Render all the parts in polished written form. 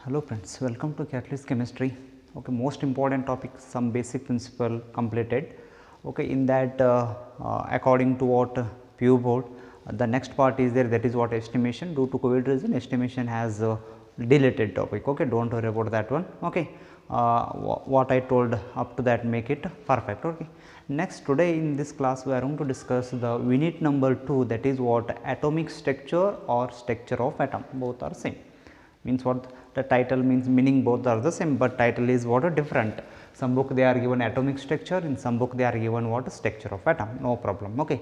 Hello friends, welcome to Catalyst Chemistry. Okay, most important topic, some basic principle completed. Okay, in that according to what PU board, the next part is there, that is what estimation. Due to COVID reason, estimation has deleted topic. Okay, don't worry about that one. Okay, what I told up to that, make it perfect. Okay. Next, today in this class we are going to discuss the unit number 2, that is what atomic structure or structure of atom, both are same. Means what the title means, meaning both are the same, but title is what a different. Some book they are given atomic structure, in some book they are given what structure of atom, no problem. Okay.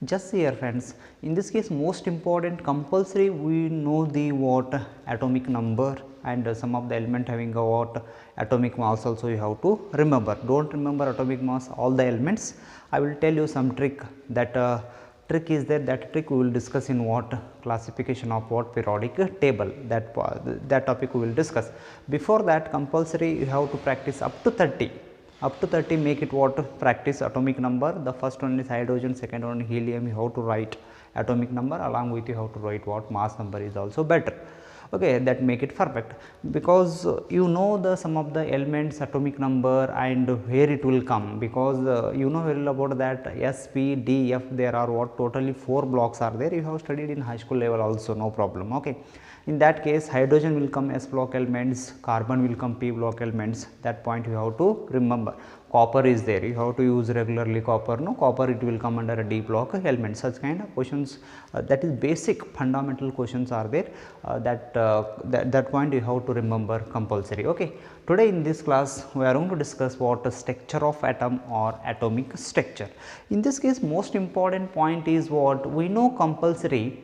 Just here friends, in this case most important compulsory we know the what atomic number and some of the element having a what atomic mass also you have to remember. Don't remember atomic mass, all the elements. I will tell you some trick, that trick is there, that trick we will discuss in what classification of what periodic table, that topic we will discuss. Before that, compulsory you have to practice up to 30, make it what practice atomic number. The first one is hydrogen, second one helium, you have to write atomic number, along with you have to write what mass number is also better. Okay, that make it perfect, because you know the some of the elements atomic number and where it will come, because you know very well about that S, P, D, F, there are what totally 4 blocks are there, you have studied in high school level also, no problem. Okay. In that case, hydrogen will come S block elements, carbon will come P block elements, that point you have to remember. Copper is there, you have to use regularly copper, no copper it will come under a D block element, such kind of questions, that is basic fundamental questions are there, that point you have to remember compulsory. Okay. Today in this class we are going to discuss what structure of atom or atomic structure. In this case most important point is what we know compulsory,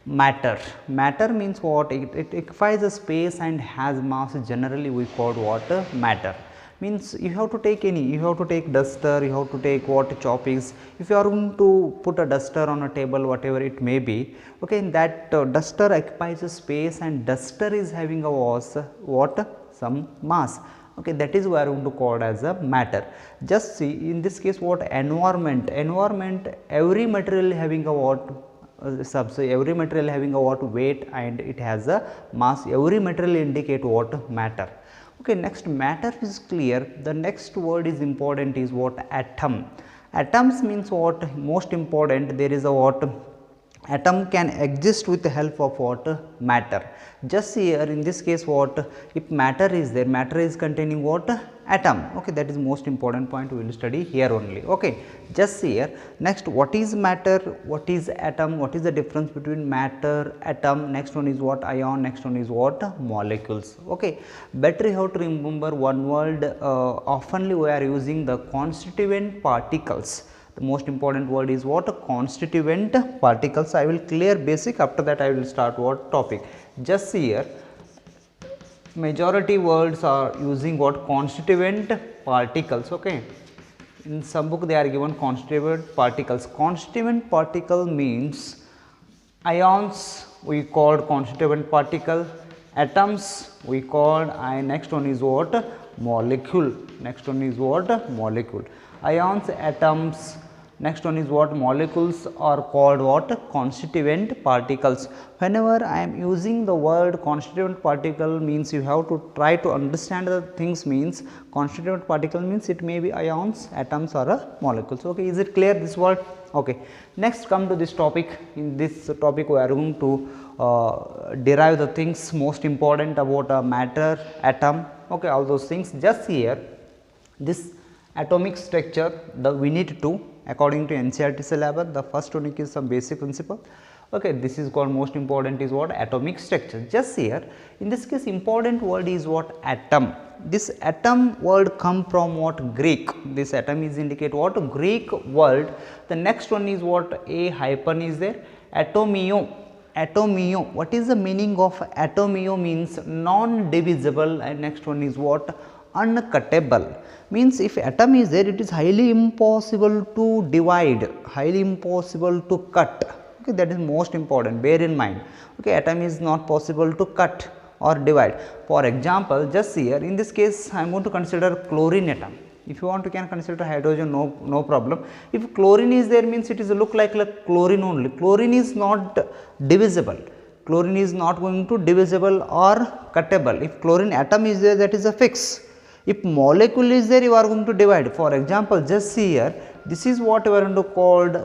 matter. Matter means what, it occupies a space and has mass, generally we call what matter. Means you have to take any, you have to take duster, you have to take what chopsticks. If you are going to put a duster on a table, whatever it may be, okay, in that duster occupies a space and duster is having a what some mass. Okay, that is we are going to call as a matter. Just see in this case what environment, every material having a what every material having a what weight and it has a mass, every material indicate what matter. Okay, next matter is clear. The next word is important is what atom. Atoms means what most important, there is a what atom can exist with the help of what matter. Just here in this case what, if matter is there, matter is containing what atom. Okay, that is most important point we will study here only. Okay, just here. Next, what is matter, what is atom, what is the difference between matter, atom, next one is what ion, next one is what molecules. Okay, better you have to remember one word, oftenly we are using the constituent particles. The most important word is what constituent particles. I will clear basic, after that I will start what topic. Just here majority words are using what constituent particles. Okay, in some book they are given constituent particles. Constituent particle means ions we called constituent particle, atoms we called, and next one is what molecule, next one is what molecule. Ions, atoms, next one is what molecules are called what constituent particles. Whenever I am using the word constituent particle means you have to try to understand the things, means constituent particle means it may be ions, atoms or molecules. Okay, is it clear this word? Okay. Next come to this topic. In this topic we are going to derive the things most important about matter, atom, okay, all those things. Just here this atomic structure, the we need to according to NCERT syllabus, the first unique is some basic principle. Okay, this is called most important is what atomic structure. Just here in this case important word is what atom. This atom word come from what Greek, this atom is indicate what Greek word. The next one is what a hyphen is there, atomio. Atomio, what is the meaning of atomio? Means non divisible, and next one is what uncuttable. Means if atom is there, it is highly impossible to divide, highly impossible to cut. Okay, that is most important, bear in mind. Okay, atom is not possible to cut or divide. For example, just here in this case I am going to consider chlorine atom. If you want you can consider hydrogen, no problem. If chlorine is there means it is look like chlorine only. Chlorine is not divisible. chlorine is not going to divisible or cuttable. If chlorine atom is there, that is a fix. If molecule is there, you are going to divide. For example, just see here, this is what you are going to called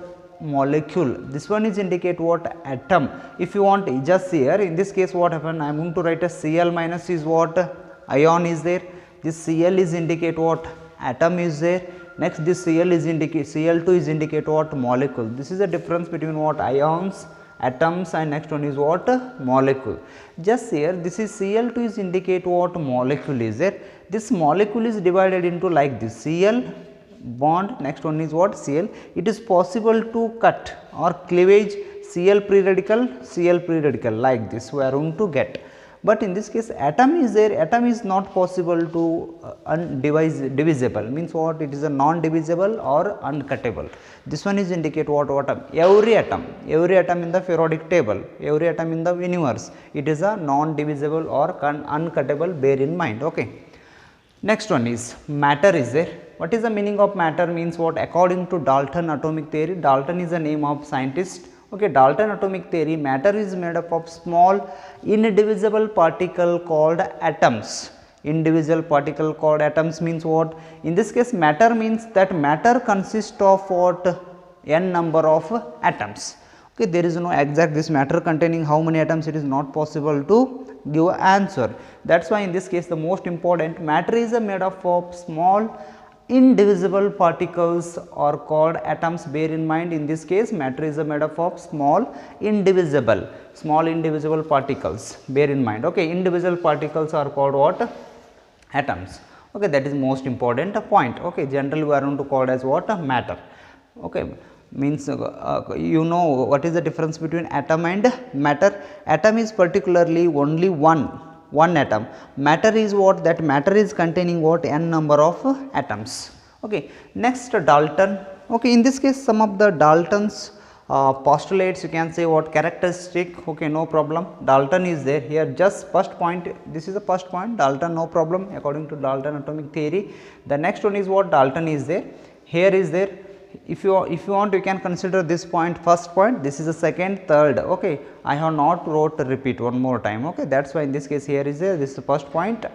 molecule. This one is indicate what? Atom. If you want, just see here, in this case what happened, I am going to write a Cl minus is what? Ion is there. This Cl is indicate what? Atom is there. Next this Cl is indicate, Cl2 is indicate what? Molecule. This is the difference between what? Ions, atoms, and next one is what? Molecule. Just here, this is Cl2 is indicate what? Molecule is there. This molecule is divided into like this, Cl bond, next one is what? Cl. It is possible to cut or cleavage Cl pre-radical, Cl pre-radical like this we are going to get. But in this case atom is there, atom is not possible to divisible, means what? It is a non-divisible or uncuttable. This one is indicate what? Atom. Every atom in the periodic table, every atom in the universe, it is a non-divisible or uncuttable, bear in mind. Okay. Next one is matter is there. What is the meaning of matter? Means what? According to Dalton atomic theory, Dalton is the name of scientist. Okay, Dalton atomic theory, matter is made up of small indivisible particle called atoms. Indivisible particle called atoms means what? In this case matter means that matter consists of what? N number of atoms. Okay, there is no exact this matter containing how many atoms, it is not possible to give an answer. That is why in this case the most important, matter is made up of small indivisible particles are called atoms. Bear in mind, in this case matter is made up of small indivisible particles. Bear in mind. Okay, indivisible particles are called what? Atoms. Okay, that is most important point. Okay, generally we are going to call as what? Matter. Okay, means you know what is the difference between atom and matter. Atom is particularly only one atom. Matter is what? That matter is containing what? N number of atoms. Okay. Next Dalton. Okay, in this case some of the Dalton's postulates, you can say what? Characteristic. Okay, no problem. Dalton is there here. Just first point, this is the first point, Dalton, no problem according to Dalton atomic theory. The next one is what? Dalton is there. Here is there. If you want, you can consider this point first point, this is the second, third. Okay, I have not wrote repeat one more time. Okay, that is why in this case here is there, this is the first point.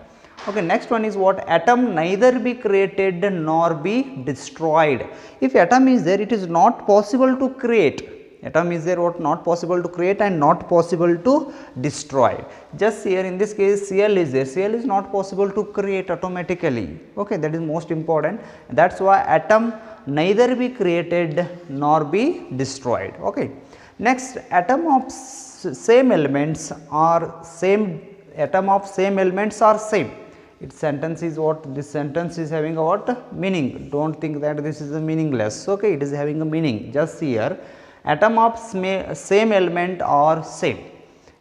Okay, next one is what? Atom neither be created nor be destroyed. If atom is there, it is not possible to create. Atom is there, what? Not possible to create and not possible to destroy. Just here in this case Cl is there, Cl is not possible to create automatically. Okay, that is most important. That is why atom neither be created nor be destroyed. Okay. Next, atom of same elements are same. Atom of same elements are same. Its sentence is what? This sentence is having a what? Meaning. Do not think that this is a meaningless. Okay, it is having a meaning. Just here, atom of same element are same.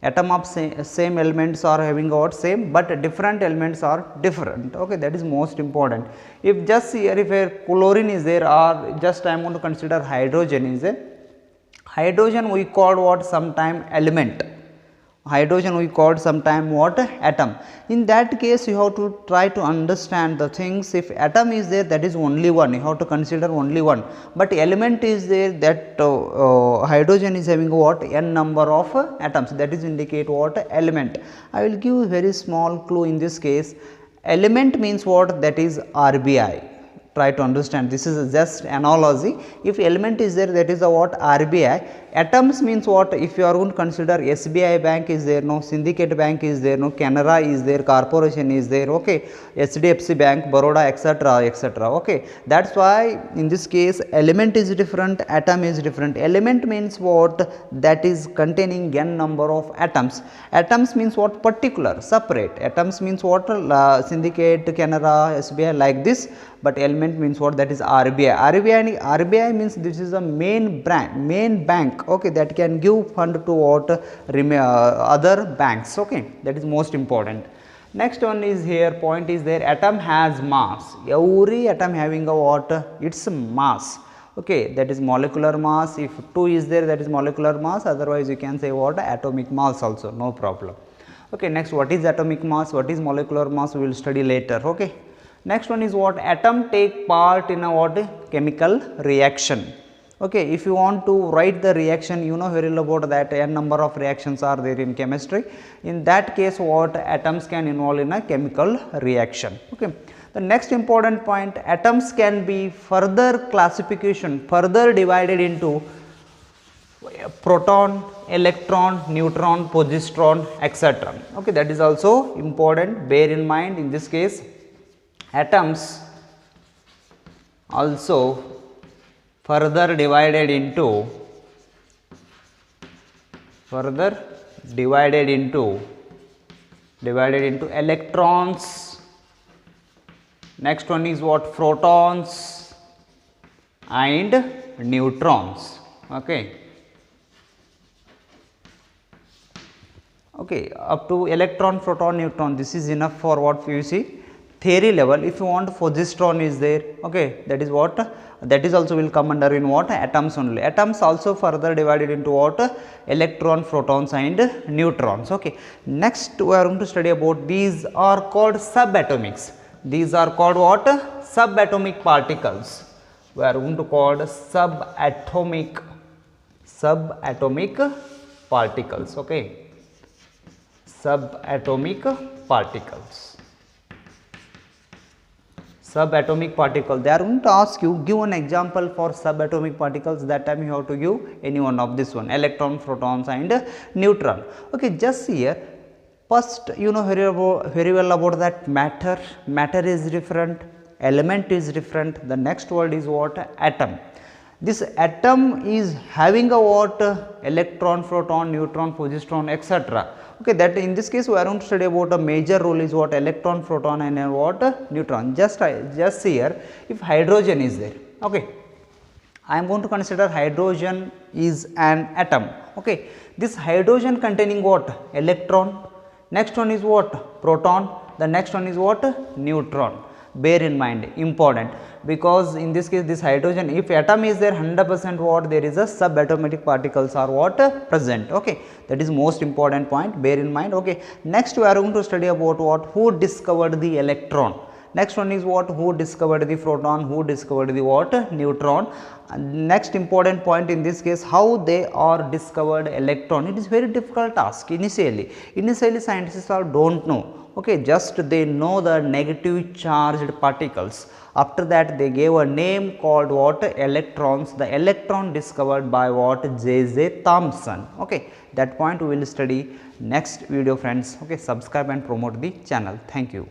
Atom of same elements are having what? Same, but different elements are different. Okay, that is most important. If just here, if a chlorine is there, or just I am going to consider hydrogen is there. Hydrogen we called what? Sometime element. Hydrogen we called sometime what? Atom. In that case you have to try to understand the things. If atom is there, that is only one, you have to consider only one, but element is there, that hydrogen is having what? N number of atoms, that is indicate what? Element. I will give a very small clue in this case. Element means what? That is RBI. Try to understand, this is just analogy. If element is there, that is the what? RBI. Atoms means what? If you are going to consider SBI bank is there, no, Syndicate bank is there, no, Canara is there, corporation is there, okay, HDFC bank, Baroda, etc., etc. Okay, that's why in this case element is different, atom is different. Element means what? That is containing n number of atoms. Atoms means what? Particular, separate. Atoms means what? Syndicate, Canara, SBI, like this. But element means what? That is RBI. RBI means this is a main bank, okay, that can give fund to what? Other banks. Okay, that is most important. Next one is here, point is there, atom has mass. Every atom having a what? Its mass. Okay, that is molecular mass. If 2 is there, that is molecular mass, otherwise you can say what? Atomic mass also, no problem. Okay, next, what is atomic mass, what is molecular mass, we will study later. Okay. Next one is what? Atom take part in a what? Chemical reaction. Okay, if you want to write the reaction, you know very well about that n number of reactions are there in chemistry. In that case, what atoms can involve in a chemical reaction. Okay. The next important point, atoms can be further classification, further divided into proton, electron, neutron, positron, etc. Okay, that is also important. Bear in mind, in this case, atoms also further divided into electrons. Next one is what? Protons and neutrons. Okay. Okay, up to electron, proton, neutron, this is enough for what you see theory level. If you want, positron is there. Okay, that is what, that is also will come under in what? Atoms only. Atoms also further divided into what? Electron, protons and neutrons. Okay. Next we are going to study about, these are called subatomics. These are called what? Subatomic particles. We are going to call subatomic particles. Okay. Subatomic particles. Subatomic particle, they are going to ask you, give an example for subatomic particles. That time you have to give any one of this one, electron, protons and neutron. Okay, just here first, you know very well about that matter is different, element is different. The next word is what? Atom. This atom is having a what? Electron, proton, neutron, positron, etc. Okay, that in this case we are going to study about a major role is what? Electron, proton and what? Neutron. Just here, if hydrogen is there, okay, I am going to consider hydrogen is an atom. Okay, this hydrogen containing what? Electron. Next one is what? Proton. The next one is what? Neutron. Bear in mind, important, because in this case this hydrogen, if atom is there 100% what? There is a subatomic particles are what? Present. Okay, that is most important point, bear in mind. Okay, next we are going to study about what? Who discovered the electron. Next one is what? Who discovered the proton, who discovered the what? Neutron. And next important point in this case, how they are discovered electron. It is very difficult task initially. Scientists are don't know. Okay, just they know the negative charged particles. After that they gave a name called what? Electrons. The electron discovered by what? J.J. Thomson. Okay, that point we will study next video friends. Okay, subscribe and promote the channel. Thank you.